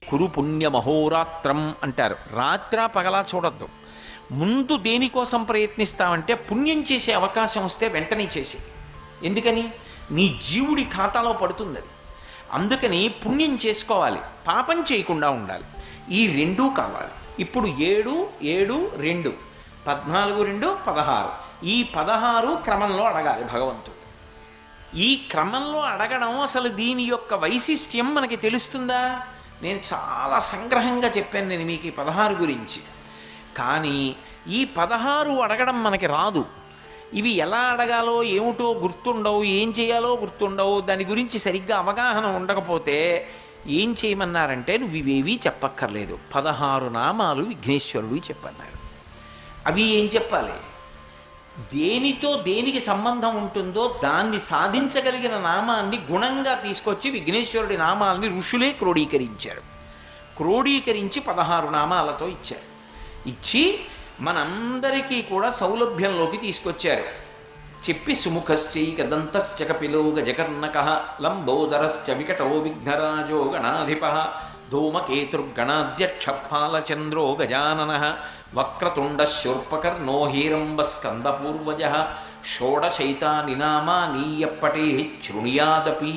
కురు పుణ్యమహోరాత్రం అంటారు. రాత్ర పగలా చూడొద్దు. ముందు దేనికోసం ప్రయత్నిస్తామంటే పుణ్యం చేసే అవకాశం వస్తే వెంటనే చేసే. ఎందుకని? నీ జీవుడి ఖాతాలో పడుతుంది అది. అందుకని పుణ్యం చేసుకోవాలి, పాపం చేయకుండా ఉండాలి. ఈ రెండూ కావాలి. ఇప్పుడు 7, 7, 2 14, 2 16. ఈ 16 క్రమంలో అడగాలి భగవంతుడు. ఈ క్రమంలో అడగడం అసలు దీని యొక్క వైశిష్ట్యం మనకి తెలుస్తుందా? నేను చాలా సంగ్రహంగా చెప్పాను నేను మీకు ఈ 16 గురించి. కానీ ఈ 16 అడగడం మనకి రాదు. ఇవి ఎలా అడగాలో ఏమిటో గుర్తుండవు, ఏం చేయాలో గుర్తుండవు. దాని గురించి సరిగ్గా అవగాహన ఉండకపోతే ఏం చేయమన్నారంటే, నువ్వు ఇవేవీ చెప్పక్కర్లేదు, 16 నామాలు విఘ్నేశ్వరుడు చెప్పన్నారు. అవి ఏం చెప్పాలి? దేనితో దేనికి సంబంధం ఉంటుందో దాన్ని సాధించగలిగిన నామాన్ని గుణంగా తీసుకొచ్చి విఘ్నేశ్వరుడి నామాల్ని ఋషులే క్రోడీకరించారు. క్రోడీకరించి 16 నామాలతో ఇచ్చారు. ఇచ్చి మనందరికీ కూడా సౌలభ్యంలోకి తీసుకొచ్చారు. చెప్పి సుముఖశ్చైకదంతశ్చ కపిలో గజకర్ణకః లంబోదరశ్చ వికటో విఘ్నరాజో గణాధిపః ధూమకేతుర్గణాధ్యక్ష పాలచంద్రో గజాననః వక్రతుండ శూర్పకర్ణో హీరంబస్కందపూర్వజః షోడశైతాని నామాని యప్పటేః శృణుయాదపి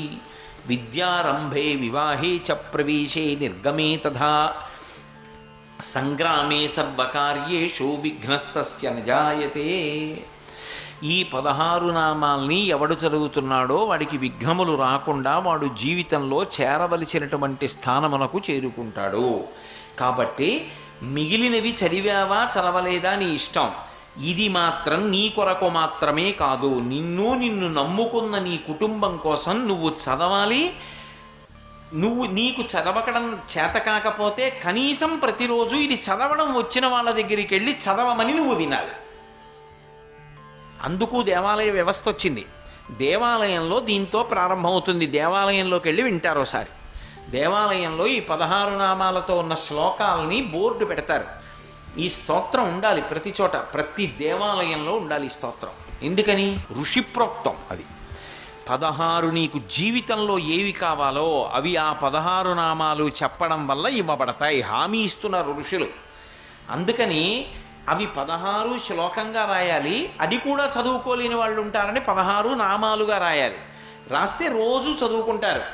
విద్యారంభే వివాహే చ ప్రవేశే నిర్గమే తథా సంగ్రామే సర్వకార్యేషు విఘ్నస్తస్య నజాయతే. ఈ 16 నామాల్ని ఎవడు చదువుతున్నాడో వాడికి విఘ్నములు రాకుండా వాడు జీవితంలో చేరవలసినటువంటి స్థానమునకు చేరుకుంటాడు. కాబట్టి మిగిలినవి చదివావా చదవలేదా నీ ఇష్టం. ఇది మాత్రం నీ కొరకు మాత్రమే కాదు, నిన్ను నమ్ముకున్న నీ కుటుంబం కోసం నువ్వు చదవాలి. నీకు చదవకడం చేత కాకపోతే కనీసం ప్రతిరోజు ఇది చదవడం వచ్చిన వాళ్ళ దగ్గరికి వెళ్ళి చదవమని నువ్వు వినాలి. అందుకు దేవాలయ వ్యవస్థ వచ్చింది. దేవాలయంలో దీంతో ప్రారంభమవుతుంది. దేవాలయంలోకి వెళ్ళి వింటారు ఒకసారి. దేవాలయంలో ఈ 16 నామాలతో ఉన్న శ్లోకాలని బోర్డు పెడతారు. ఈ స్తోత్రం ఉండాలి ప్రతి చోట, ప్రతి దేవాలయంలో ఉండాలి ఈ స్తోత్రం. ఎందుకని? ఋషిప్రోక్తం అది. 16 నీకు జీవితంలో ఏవి కావాలో అవి ఆ 16 నామాలు చెప్పడం వల్ల ఇవ్వబడతాయి. హామీ ఇస్తున్నారు ఋషులు. అందుకని అవి 16 శ్లోకంగా రాయాలి. అది కూడా చదువుకోలేని వాళ్ళు ఉంటారని 16 నామాలుగా రాయాలి. రాస్తే రోజు చదువుకుంటారు.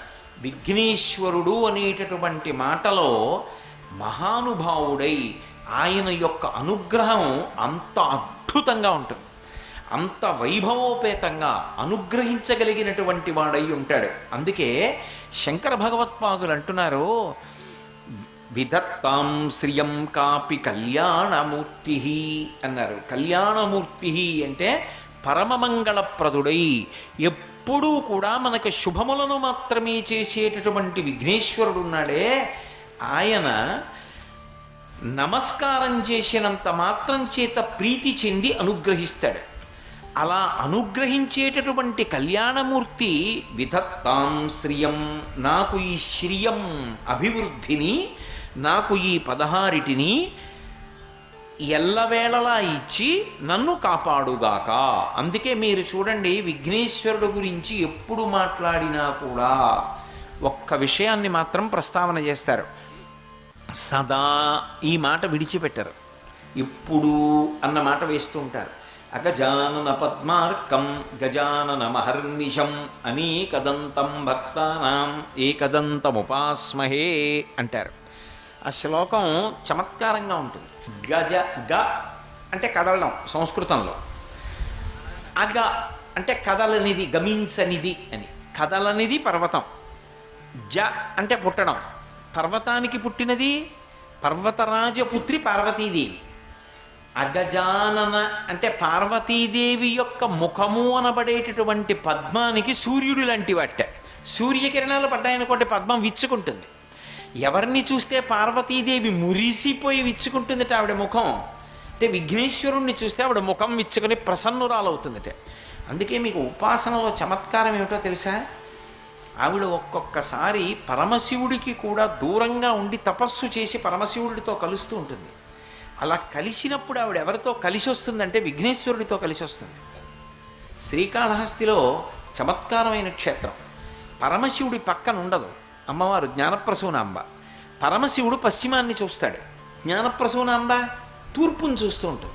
విఘ్నేశ్వరుడు అనేటటువంటి మాటలో మహానుభావుడై ఆయన యొక్క అనుగ్రహం అంత అద్భుతంగా ఉంటుంది, అంత వైభవోపేతంగా అనుగ్రహించగలిగినటువంటి వాడై ఉంటాడు. అందుకే శంకర భగవత్పాదులు అంటున్నారు, విధత్తాం శ్రియం కాపి కళ్యాణమూర్తి అన్నారు. కళ్యాణమూర్తి అంటే పరమమంగళప్రదుడై ఎప్పుడూ కూడా మనకు శుభములను మాత్రమే చేసేటటువంటి విఘ్నేశ్వరుడు ఉన్నాడే, ఆయన నమస్కారం చేసినంత మాత్రం చేత ప్రీతి చెంది అనుగ్రహిస్తాడు. అలా అనుగ్రహించేటటువంటి కళ్యాణమూర్తి విధత్తాం శ్రియం, నాకు ఈ శ్రియం అభివృద్ధిని, నాకు ఈ 16టిని ఎల్లవేళలా ఇచ్చి నన్ను కాపాడుగాక. అందుకే మీరు చూడండి, విఘ్నేశ్వరుడు గురించి ఎప్పుడు మాట్లాడినా కూడా ఒక్క విషయాన్ని మాత్రం ప్రస్తావన చేస్తారు. సదా ఈ మాట విడిచిపెట్టరు, ఎప్పుడు అన్న మాట వేస్తూ ఉంటారు. అగజానన పద్మార్కం గజానన మహర్నిశం అనేకదంతం భక్తానాం ఏకదంతముపాస్మహే అంటారు. ఆ శ్లోకం చమత్కారంగా ఉంటుంది. గజ గ అంటే కదలడం సంస్కృతంలో, అగ అంటే కదలనిది, గమించనిది అని. కదలనిది పర్వతం. జ అంటే పుట్టడం, పర్వతానికి పుట్టినది పర్వతరాజపుత్రి పార్వతీదేవి. అగజానన అంటే పార్వతీదేవి యొక్క ముఖము అనబడేటటువంటి పద్మానికి సూర్యుడు లాంటి వాట. సూర్యకిరణాలు పడ్డాయనుకోండి పద్మం విచ్చుకుంటుంది. ఎవరిని చూస్తే పార్వతీదేవి మురిసిపోయి విచ్చుకుంటుందట ఆవిడ ముఖం. అంటే విఘ్నేశ్వరుణ్ణి చూస్తే ఆవిడ ముఖం విచ్చుకొని ప్రసన్నురాలవుతుందట. అందుకే మీకు ఉపాసనలో చమత్కారం ఏమిటో తెలుసా? ఆవిడ ఒక్కొక్కసారి పరమశివుడికి కూడా దూరంగా ఉండి తపస్సు చేసి పరమశివుడితో కలుస్తూ ఉంటుంది. అలా కలిసినప్పుడు ఆవిడ ఎవరితో కలిసి వస్తుందంటే విఘ్నేశ్వరుడితో కలిసి వస్తుంది. శ్రీకాళహస్తిలో చమత్కారమైన క్షేత్రం. పరమశివుడి పక్కన ఉండదు అమ్మవారు జ్ఞానప్రసూనాంబ. పరమశివుడు పశ్చిమాన్ని చూస్తాడు, జ్ఞానప్రసూనాంబ తూర్పుని చూస్తూ ఉంటుంది.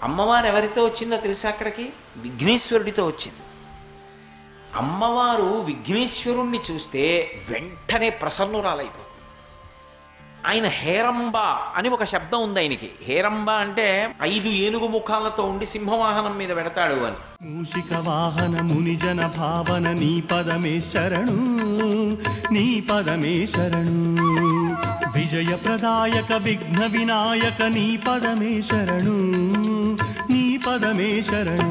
అమ్మవారు ఎవరితో వచ్చిందో తెలుసా? అక్కడికి విఘ్నేశ్వరుడితో వచ్చింది. అమ్మవారు విఘ్నేశ్వరుణ్ణి చూస్తే వెంటనే ప్రసన్నురాలైపోతుంది. ఆయన హేరంబ అని ఒక శబ్దం ఉంది ఆయనకి. హేరంబ అంటే 5 ఏనుగు ముఖాలతో ఉండి సింహవాహనం మీద పెడతాడు అని. మూషిక వాహన మునిజన భావన నీ పదమే శరణు, నీ పదమే శరణు. విజయ ప్రదాయక విఘ్న వినాయక నీ పదమే శరణు, నీ పదమే శరణు.